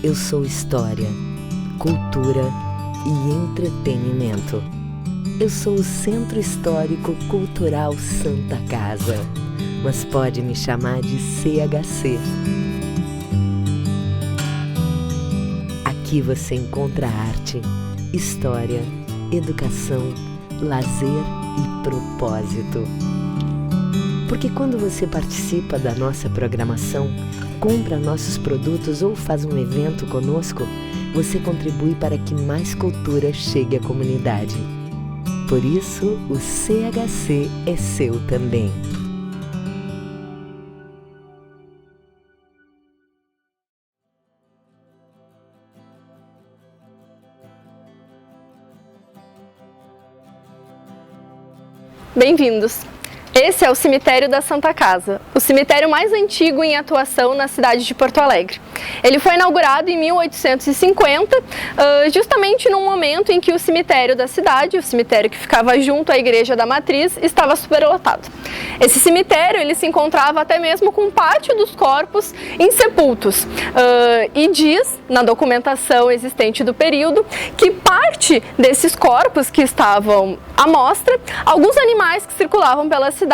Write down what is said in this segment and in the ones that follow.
Eu sou história, cultura e entretenimento. Eu sou o Centro Histórico Cultural Santa Casa, mas pode me chamar de CHC. Aqui você encontra arte, história, educação, lazer e propósito. Porque quando você participa da nossa programação, compra nossos produtos ou faz um evento conosco, você contribui para que mais cultura chegue à comunidade. Por isso, o CHC é seu também. Bem-vindos! Esse é o cemitério da Santa Casa, o cemitério mais antigo em atuação na cidade de Porto Alegre. Ele foi inaugurado em 1850, justamente num momento em que o cemitério da cidade, o cemitério que ficava junto à Igreja da Matriz, estava superlotado. Esse cemitério ele se encontrava até mesmo com parte dos corpos insepultos e diz, na documentação existente do período, que parte desses corpos que estavam à mostra, alguns animais que circulavam pela cidade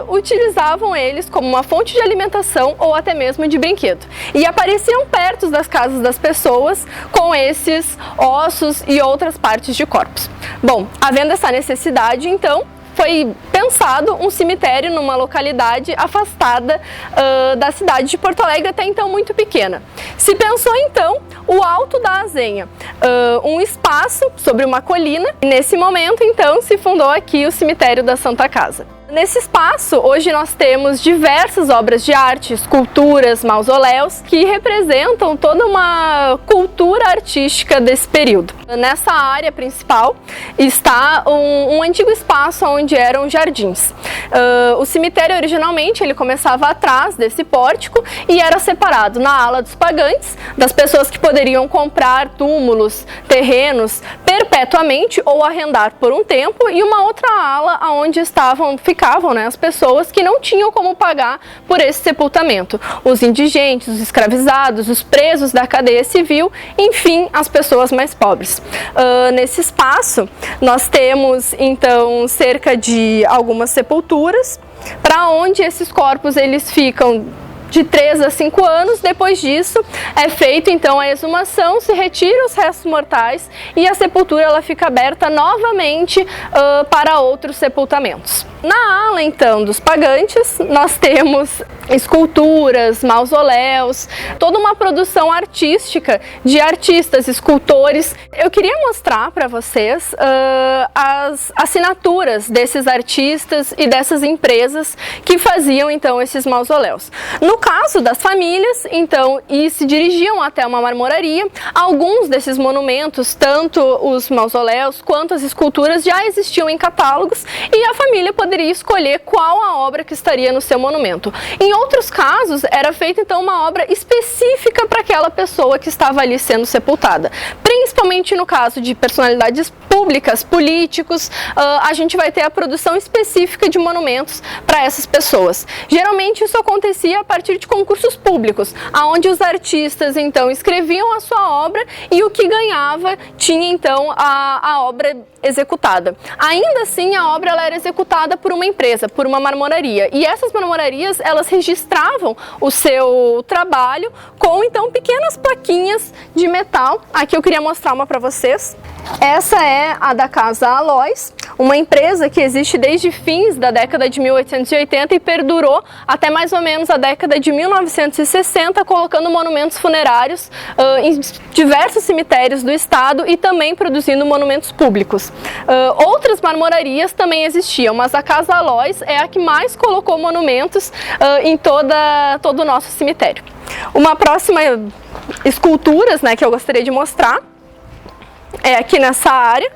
utilizavam eles como uma fonte de alimentação ou até mesmo de brinquedo. E apareciam perto das casas das pessoas com esses ossos e outras partes de corpos. Bom, havendo essa necessidade, então, foi pensado um cemitério numa localidade afastada da cidade de Porto Alegre, até então muito pequena. Se pensou então o Alto da Azenha, um espaço sobre uma colina, e nesse momento então se fundou aqui o cemitério da Santa Casa. Nesse espaço, hoje nós temos diversas obras de arte, esculturas, mausoléus, que representam toda uma cultura artística desse período. Nessa área principal está um antigo espaço onde eram jardins. O cemitério originalmente ele começava atrás desse pórtico e era separado na ala dos pagantes, das pessoas que poderiam comprar túmulos, terrenos perpetuamente ou arrendar por um tempo, e uma outra ala onde ficavam as pessoas que não tinham como pagar por esse sepultamento. Os indigentes, os escravizados, os presos da cadeia civil, enfim, as pessoas mais pobres. Nesse espaço, nós temos, então, cerca de algumas sepulturas, para onde esses corpos eles ficam de 3 a 5 anos. Depois disso é feito então a exumação, se retira os restos mortais e a sepultura ela fica aberta novamente para outros sepultamentos. Na ala então dos pagantes nós temos esculturas, mausoléus, toda uma produção artística de artistas, escultores. Eu queria mostrar para vocês as assinaturas desses artistas e dessas empresas que faziam então esses mausoléus. No caso das famílias, então, e se dirigiam até uma marmoraria, alguns desses monumentos, tanto os mausoléus quanto as esculturas, já existiam em catálogos e a família poderia escolher qual a obra que estaria no seu monumento. Em outros casos, era feita então uma obra específica para aquela pessoa que estava ali sendo sepultada. Principalmente no caso de personalidades públicas, políticos, a gente vai ter a produção específica de monumentos para essas pessoas. Geralmente isso acontecia a partir de concursos públicos, onde os artistas então escreviam a sua obra e o que ganhava tinha então a obra executada. Ainda assim, a obra ela era executada por uma empresa, por uma marmoraria, e essas marmorarias elas registravam o seu trabalho com então pequenas plaquinhas de metal. Aqui eu queria mostrar uma para vocês. Essa é a da Casa Alois, uma empresa que existe desde fins da década de 1880 e perdurou até mais ou menos a década de 1960, colocando monumentos funerários em diversos cemitérios do estado e também produzindo monumentos públicos. Outras marmorarias também existiam, mas a Casa Alois é a que mais colocou monumentos em todo o nosso cemitério. Uma próxima esculturas, que eu gostaria de mostrar é aqui nessa área.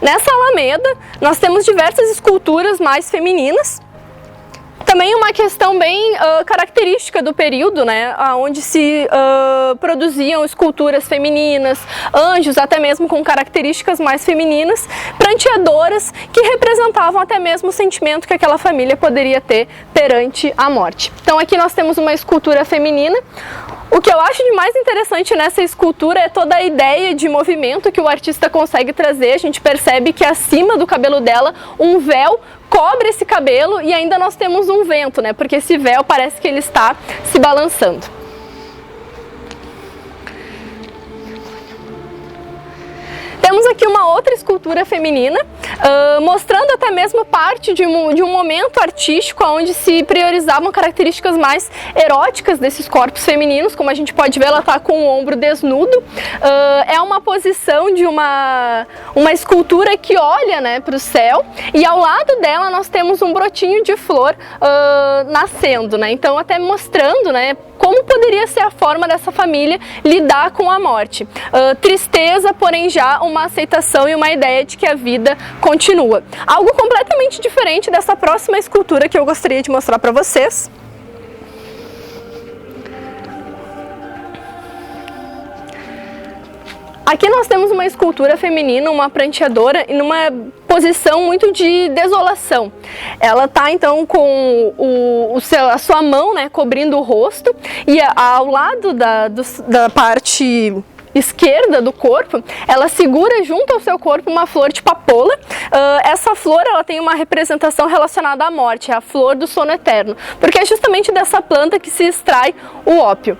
Nessa alameda, nós temos diversas esculturas mais femininas. Também uma questão bem característica do período, né, onde se produziam esculturas femininas, anjos até mesmo com características mais femininas, pranteadoras que representavam até mesmo o sentimento que aquela família poderia ter perante a morte. Então aqui nós temos uma escultura feminina. O que eu acho de mais interessante nessa escultura é toda a ideia de movimento que o artista consegue trazer. A gente percebe que acima do cabelo dela um véu cobre esse cabelo e ainda nós temos um vento, né? Porque esse véu parece que ele está se balançando. Temos aqui uma outra escultura feminina, mostrando até mesmo parte de um momento artístico onde se priorizavam características mais eróticas desses corpos femininos. Como a gente pode ver, ela está com o ombro desnudo. É uma posição de uma escultura que olha, né, para o céu, e ao lado dela nós temos um brotinho de flor nascendo, né? Então até mostrando, né, como poderia ser a forma dessa família lidar com a morte. Tristeza, porém já uma aceitação e uma ideia de que a vida continua. Algo completamente diferente dessa próxima escultura que eu gostaria de mostrar para vocês. Aqui nós temos uma escultura feminina, uma pranteadora, em uma posição muito de desolação. Ela está então com a sua mão, né, cobrindo o rosto, e ao lado da parte esquerda do corpo, ela segura junto ao seu corpo uma flor de papoula. Essa flor, ela tem uma representação relacionada à morte, é a flor do sono eterno, porque é justamente dessa planta que se extrai o ópio.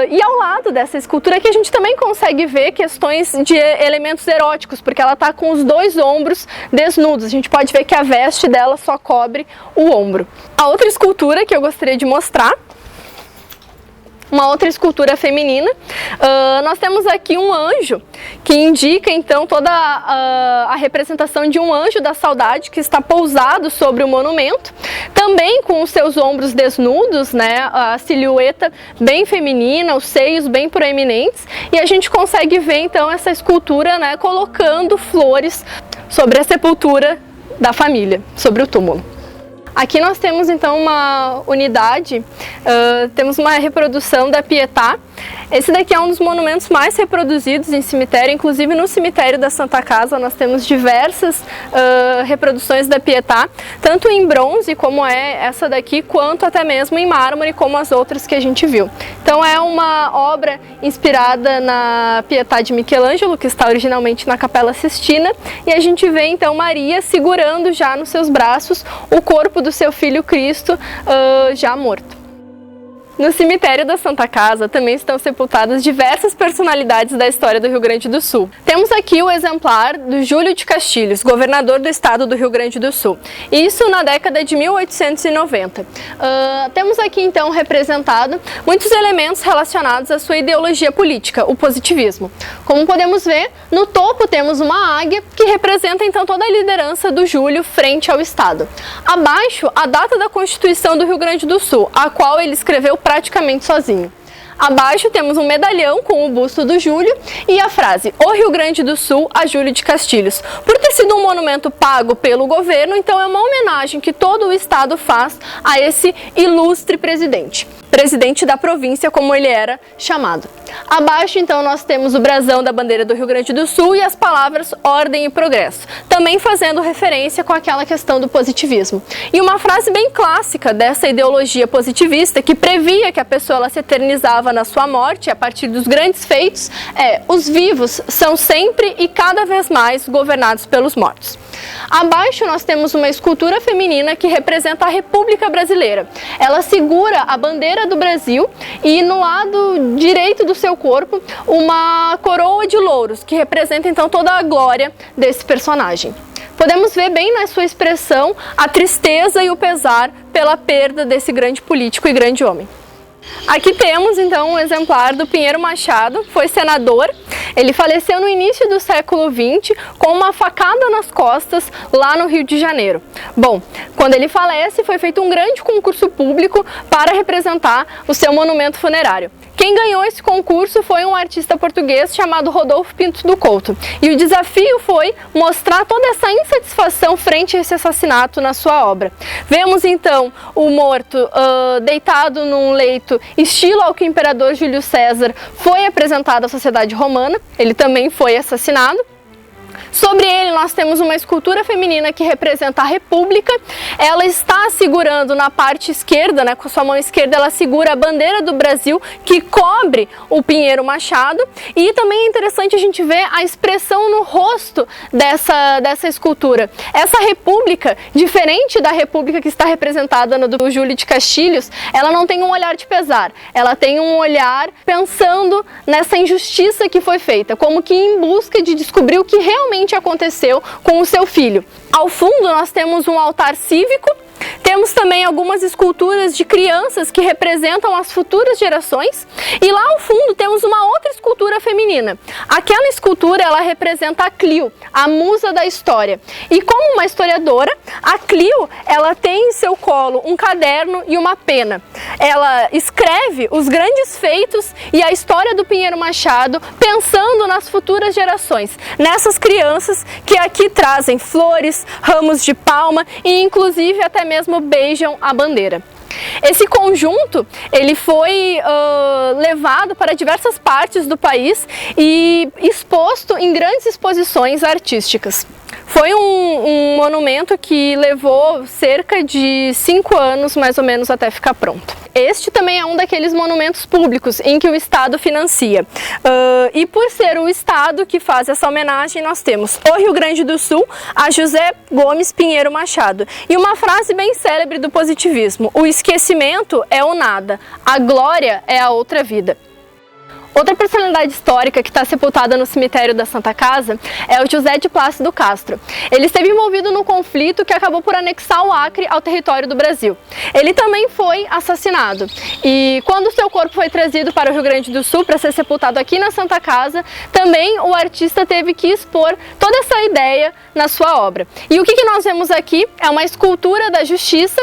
E ao lado dessa escultura aqui a gente também consegue ver questões de elementos eróticos, porque ela está com os dois ombros desnudos. A gente pode ver que a veste dela só cobre o ombro. A outra escultura que eu gostaria de mostrar, uma outra escultura feminina, nós temos aqui um anjo, que indica então toda a representação de um anjo da saudade que está pousado sobre o monumento, também com os seus ombros desnudos, né, a silhueta bem feminina, os seios bem proeminentes, e a gente consegue ver então essa escultura, né, colocando flores sobre a sepultura da família, sobre o túmulo. Aqui nós temos então uma unidade, temos uma reprodução da Pietà. Esse daqui é um dos monumentos mais reproduzidos em cemitério, inclusive no cemitério da Santa Casa nós temos diversas reproduções da Pietà, tanto em bronze, como é essa daqui, quanto até mesmo em mármore, como as outras que a gente viu. Então é uma obra inspirada na Pietà de Michelangelo, que está originalmente na Capela Sistina, e a gente vê então Maria segurando já nos seus braços o corpo do seu filho Cristo já morto. No cemitério da Santa Casa também estão sepultadas diversas personalidades da história do Rio Grande do Sul. Temos aqui o exemplar do Júlio de Castilhos, governador do estado do Rio Grande do Sul. Isso na década de 1890. Temos aqui então representado muitos elementos relacionados à sua ideologia política, o positivismo. Como podemos ver, no topo temos uma águia que representa então toda a liderança do Júlio frente ao estado. Abaixo, a data da Constituição do Rio Grande do Sul, a qual ele escreveu praticamente sozinho. Abaixo temos um medalhão com o busto do Júlio e a frase: "O Rio Grande do Sul a Júlio de Castilhos". Por ter sido um monumento pago pelo governo, então é uma homenagem que todo o estado faz a esse ilustre presidente da província, como ele era chamado. Abaixo, então, nós temos o brasão da bandeira do Rio Grande do Sul e as palavras ordem e progresso, também fazendo referência com aquela questão do positivismo. E uma frase bem clássica dessa ideologia positivista, que previa que a pessoa ela se eternizava na sua morte a partir dos grandes feitos, é: os vivos são sempre e cada vez mais governados pelos mortos. Abaixo nós temos uma escultura feminina que representa a República Brasileira. Ela segura a bandeira do Brasil e no lado direito do seu corpo uma coroa de louros, que representa então toda a glória desse personagem. Podemos ver bem na sua expressão a tristeza e o pesar pela perda desse grande político e grande homem. Aqui temos então um exemplar do Pinheiro Machado, foi senador, Ele faleceu no início do século XX com uma facada nas costas lá no Rio de Janeiro. Bom, quando ele falece, foi feito um grande concurso público para representar o seu monumento funerário. Quem ganhou esse concurso foi um artista português chamado Rodolfo Pinto do Couto. E o desafio foi mostrar toda essa insatisfação frente a esse assassinato na sua obra. Vemos então o morto deitado num leito, estilo ao que o imperador Júlio César foi apresentado à sociedade romana. Ele também foi assassinado. Sobre ele nós temos uma escultura feminina que representa a República. Ela está segurando na parte esquerda, com sua mão esquerda, ela segura a bandeira do Brasil que cobre o Pinheiro Machado. E também é interessante a gente ver a expressão no rosto dessa escultura. Essa República, diferente da República que está representada no do Júlio de Castilhos, ela não tem um olhar de pesar, ela tem um olhar pensando nessa injustiça que foi feita, como que em busca de descobrir o que realmente aconteceu com o seu filho. Ao fundo nós temos um altar cívico, temos também algumas esculturas de crianças que representam as futuras gerações e lá ao fundo temos uma outra escultura feminina. Aquela escultura ela representa a Clio, a musa da história. E como uma historiadora, a Clio ela tem em seu colo um caderno e uma pena. Ela escreve os grandes feitos e a história do Pinheiro Machado pensando nas futuras gerações, nessas crianças que aqui trazem flores, ramos de palma e inclusive até mesmo beijam a bandeira. Esse conjunto ele foi levado para diversas partes do país e exposto em grandes exposições artísticas. Foi um monumento que levou cerca de 5 anos mais ou menos até ficar pronto. Este também é um daqueles monumentos públicos em que o Estado financia. E por ser o Estado que faz essa homenagem, nós temos o Rio Grande do Sul a José Gomes Pinheiro Machado. E uma frase bem célebre do positivismo: o esquecimento é o nada, a glória é a outra vida. Outra personalidade histórica que está sepultada no cemitério da Santa Casa é o José de Plácido Castro. Ele esteve envolvido no conflito que acabou por anexar o Acre ao território do Brasil. Ele também foi assassinado e quando seu corpo foi trazido para o Rio Grande do Sul para ser sepultado aqui na Santa Casa, também o artista teve que expor toda essa ideia na sua obra. E o que nós vemos aqui é uma escultura da justiça.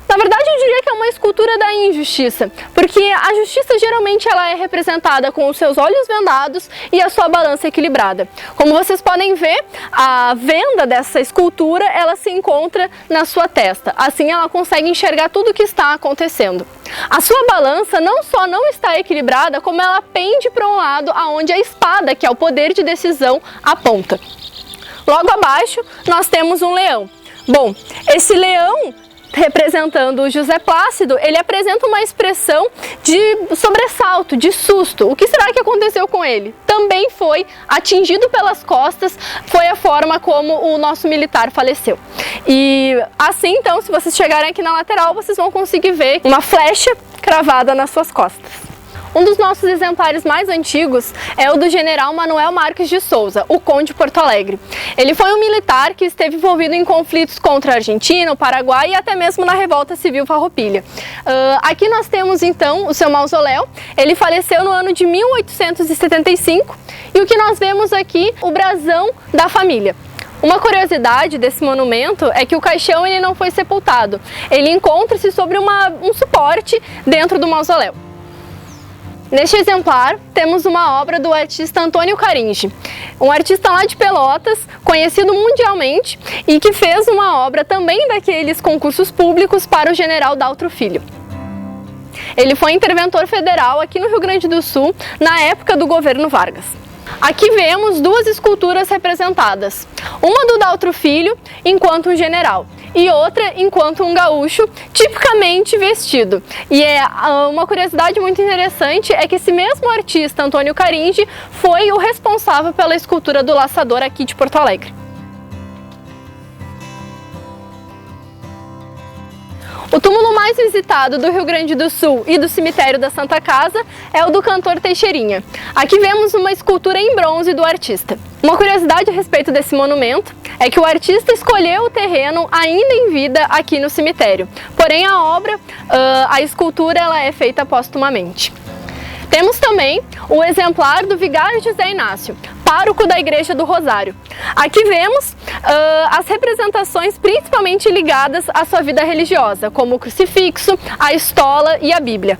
Na verdade, eu diria que é uma escultura da injustiça, porque a justiça geralmente ela é representada com os seus olhos vendados e a sua balança equilibrada. Como vocês podem ver, a venda dessa escultura ela se encontra na sua testa, assim ela consegue enxergar tudo o que está acontecendo. A sua balança não só não está equilibrada, como ela pende para um lado aonde a espada, que é o poder de decisão, aponta. Logo abaixo, nós temos um leão. Bom, esse leão, representando o José Plácido, ele apresenta uma expressão de sobressalto, de susto. O que será que aconteceu com ele? Também foi atingido pelas costas, foi a forma como o nosso militar faleceu. E assim, então, se vocês chegarem aqui na lateral, vocês vão conseguir ver uma flecha cravada nas suas costas. Um dos nossos exemplares mais antigos é o do general Manuel Marques de Souza, o Conde de Porto Alegre. Ele foi um militar que esteve envolvido em conflitos contra a Argentina, o Paraguai e até mesmo na Revolta Civil Farroupilha. Aqui nós temos então o seu mausoléu. Ele faleceu no ano de 1875 e o que nós vemos aqui, o brasão da família. Uma curiosidade desse monumento é que o caixão ele não foi sepultado. Ele encontra-se sobre um suporte dentro do mausoléu. Neste exemplar, temos uma obra do artista Antônio Caringi, um artista lá de Pelotas, conhecido mundialmente e que fez uma obra também daqueles concursos públicos para o general Daltro Filho. Ele foi interventor federal aqui no Rio Grande do Sul, na época do governo Vargas. Aqui vemos duas esculturas representadas, uma do Daltro Filho enquanto um general e outra enquanto um gaúcho tipicamente vestido. E uma curiosidade muito interessante é que esse mesmo artista, Antônio Caringi, foi o responsável pela escultura do Laçador aqui de Porto Alegre. O túmulo mais visitado do Rio Grande do Sul e do cemitério da Santa Casa é o do cantor Teixeirinha. Aqui vemos uma escultura em bronze do artista. Uma curiosidade a respeito desse monumento é que o artista escolheu o terreno ainda em vida aqui no cemitério. Porém, a escultura ela é feita póstumamente. Temos também o exemplar do Vigário José Inácio, pároco da Igreja do Rosário. Aqui vemos as representações principalmente ligadas à sua vida religiosa, como o crucifixo, a estola e a Bíblia.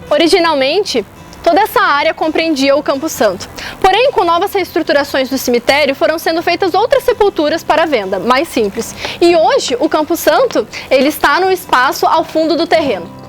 Originalmente, toda essa área compreendia o Campo Santo. Porém, com novas reestruturações do cemitério, foram sendo feitas outras sepulturas para venda, mais simples. E hoje, o Campo Santo ele está no espaço ao fundo do terreno.